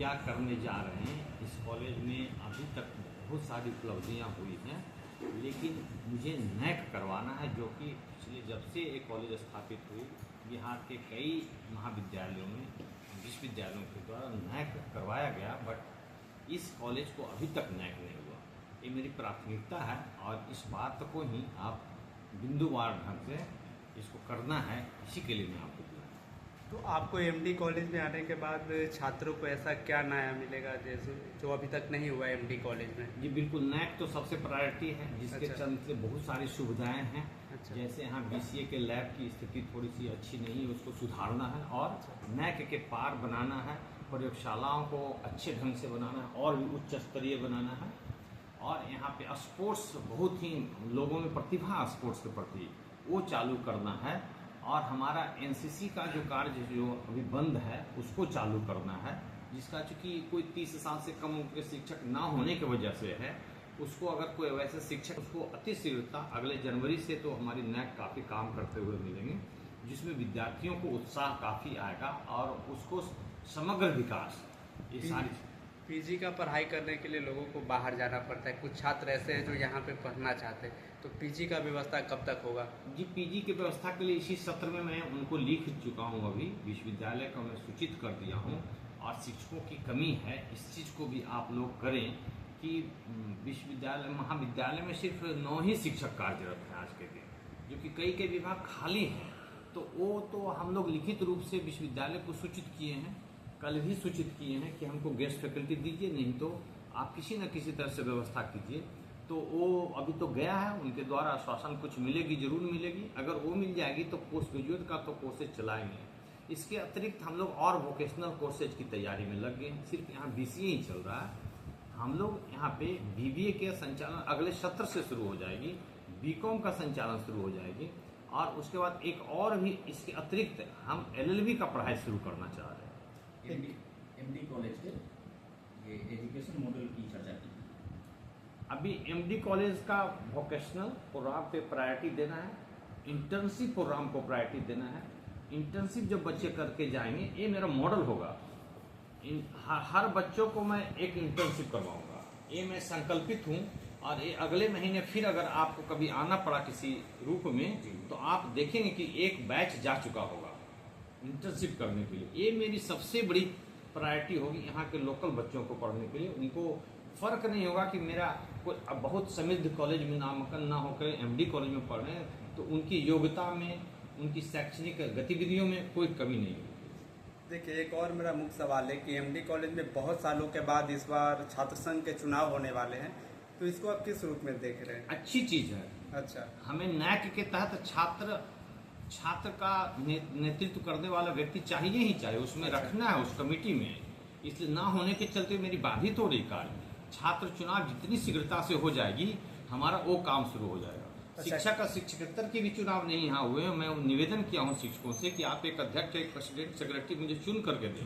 क्या करने जा रहे हैं। इस कॉलेज में अभी तक बहुत सारी उपलब्धियां हुई हैं, लेकिन मुझे नैक करवाना है, जो कि पिछले जब से एक कॉलेज स्थापित हुई बिहार के कई महाविद्यालयों में, विश्वविद्यालयों के द्वारा नैक करवाया गया, बट इस कॉलेज को अभी तक नैक नहीं हुआ। ये मेरी प्राथमिकता है और इस बात को ही आप बिंदुवार ढंग से इसको करना है, इसी के लिए मैं आपको बुलाया। तो आपको एमडी कॉलेज में आने के बाद छात्रों को ऐसा क्या नया मिलेगा जैसे जो अभी तक नहीं हुआ एमडी कॉलेज में? जी बिल्कुल, नैक तो सबसे प्रायोरिटी है, जिसके अच्छा। चलते बहुत सारी सुविधाएं हैं। अच्छा। जैसे यहाँ बीसीए के लैब की स्थिति थोड़ी सी अच्छी नहीं है, उसको सुधारना है और नैक के पार बनाना है, प्रयोगशालाओं को अच्छे ढंग से बनाना है और भी उच्च स्तरीय बनाना है। और यहाँ पे स्पोर्ट्स, बहुत ही लोगों में प्रतिभा स्पोर्ट्स के प्रति, वो चालू करना है। और हमारा एनसीसी का जो कार्य जो अभी बंद है उसको चालू करना है, जिसका चूँकि कोई 30 साल से कम उम्र के शिक्षक ना होने की वजह से है। उसको अगर कोई वैसे शिक्षक, उसको अति शीघ्रता अगले जनवरी से तो हमारी नैक काफ़ी काम करते हुए मिलेंगे, जिसमें विद्यार्थियों को उत्साह काफ़ी आएगा और उसको समग्र विकास, ये सारी पीजी का पढ़ाई करने के लिए लोगों को बाहर जाना पड़ता है, कुछ छात्र ऐसे हैं जो यहाँ पे पढ़ना चाहते हैं, तो पीजी का व्यवस्था कब तक होगा? जी, पीजी की व्यवस्था के लिए इसी सत्र में मैं उनको लिख चुका हूँ, अभी विश्वविद्यालय को मैं सूचित कर दिया हूँ। और शिक्षकों की कमी है, इस चीज़ को भी आप लोग करें कि विश्वविद्यालय महाविद्यालय में सिर्फ 9 ही शिक्षक कार्यरत हैं आज के दिन, जो कि कई विभाग खाली हैं। तो वो तो हम लोग लिखित रूप से विश्वविद्यालय को सूचित किए हैं, कल भी सूचित किए हैं कि हमको गेस्ट फैकल्टी दीजिए, नहीं तो आप किसी न किसी तरह से व्यवस्था कीजिए। तो वो अभी तो गया है, उनके द्वारा आश्वासन कुछ मिलेगी, जरूर मिलेगी। अगर वो मिल जाएगी तो पोस्ट ग्रेजुएट का तो कोर्सेज चलाएंगे। इसके अतिरिक्त हम लोग और वोकेशनल कोर्सेज की तैयारी में लग गए हैं। सिर्फ यहाँ बीसीए ही चल रहा है, हम लोग यहाँ पे बीबीए के संचालन अगले सत्र से शुरू हो जाएगी, बीकॉम का संचालन शुरू हो जाएगी, और उसके बाद एक और भी इसके अतिरिक्त हम एलएलबी का पढ़ाई शुरू करना चाह रहे हैं। एमडी कॉलेज के ये एजुकेशन मॉडल की चर्चा की। अभी एमडी कॉलेज का वोकेशनल प्रोग्राम पे प्रायोरिटी देना है, इंटर्नशिप प्रोग्राम को प्रायोरिटी देना है। इंटर्नशिप जब बच्चे करके जाएंगे, ये मेरा मॉडल होगा। हर बच्चों को मैं एक इंटर्नशिप करवाऊंगा, ये मैं संकल्पित हूँ। और ये अगले महीने फिर अगर आपको कभी आना पड़ा किसी रूप में, तो आप देखेंगे कि एक बैच जा चुका होगा इंटर्नशिप करने के लिए। ये मेरी सबसे बड़ी प्रायोरिटी होगी यहाँ के लोकल बच्चों को पढ़ने के लिए। उनको फ़र्क नहीं होगा कि मेरा कोई अब बहुत समृद्ध कॉलेज में नामांकन ना होकर एमडी कॉलेज में पढ़ रहे हैं, तो उनकी योग्यता में, उनकी शैक्षणिक गतिविधियों में कोई कमी नहीं होगी। देखिए, एक और मेरा मुख्य सवाल है कि एमडी कॉलेज में बहुत सालों के बाद इस बार छात्र संघ के चुनाव होने वाले हैं, तो इसको आप किस रूप में देख रहे हैं? अच्छी चीज़ है। अच्छा, हमें नैक के तहत छात्र का नेतृत्व करने वाला व्यक्ति चाहिए ही चाहिए, उसमें रखना है उस कमेटी में। इसलिए ना होने के चलते मेरी बाधित हो रही कार्य। छात्र चुनाव जितनी शीघ्रता से हो जाएगी, हमारा वो काम शुरू हो जाएगा। शिक्षक का शिक्षकेतर के भी चुनाव नहीं यहाँ हुए हैं। मैं निवेदन किया हूँ शिक्षकों से कि आप एक अध्यक्ष, एक प्रेसिडेंट, सेक्रेटरी मुझे चुन करके दें,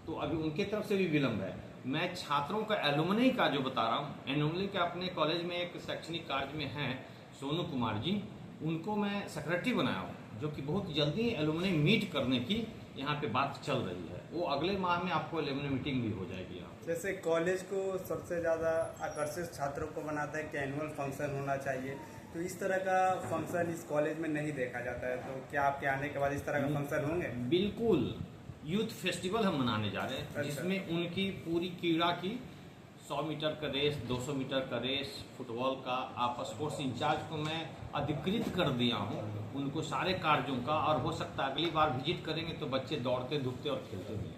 तो अभी उनके तरफ से भी विलम्ब है। मैं छात्रों का एलुमनी का जो बता रहा हूँ, एलुमनी के अपने कॉलेज में एक शैक्षणिक कार्य में हैं सोनू कुमार जी, उनको मैं सेक्रेटरी बनाया हूँ, जो कि बहुत जल्दी एलुमनी मीट करने की यहाँ पे बात चल रही है। वो अगले माह में आपको एलुमनी मीटिंग भी हो जाएगी यहाँ। जैसे कॉलेज को सबसे ज़्यादा आकर्षित छात्रों को बनाता है कि एनुअल फंक्शन होना चाहिए, तो इस तरह का फंक्शन इस कॉलेज में नहीं देखा जाता है, तो क्या आपके आने के बाद इस तरह का फंक्शन होंगे? बिल्कुल, यूथ फेस्टिवल हम मनाने जा रहे हैं। अच्छा। जिसमें उनकी पूरी क्रीड़ा की 100 मीटर का रेस, 200 मीटर का रेस, फुटबॉल का, आप स्पोर्ट्स इंचार्ज को मैं अधिकृत कर दिया हूँ उनको सारे कार्यों का। और हो सकता है अगली बार विजिट करेंगे तो बच्चे दौड़ते धूपते और खेलते भी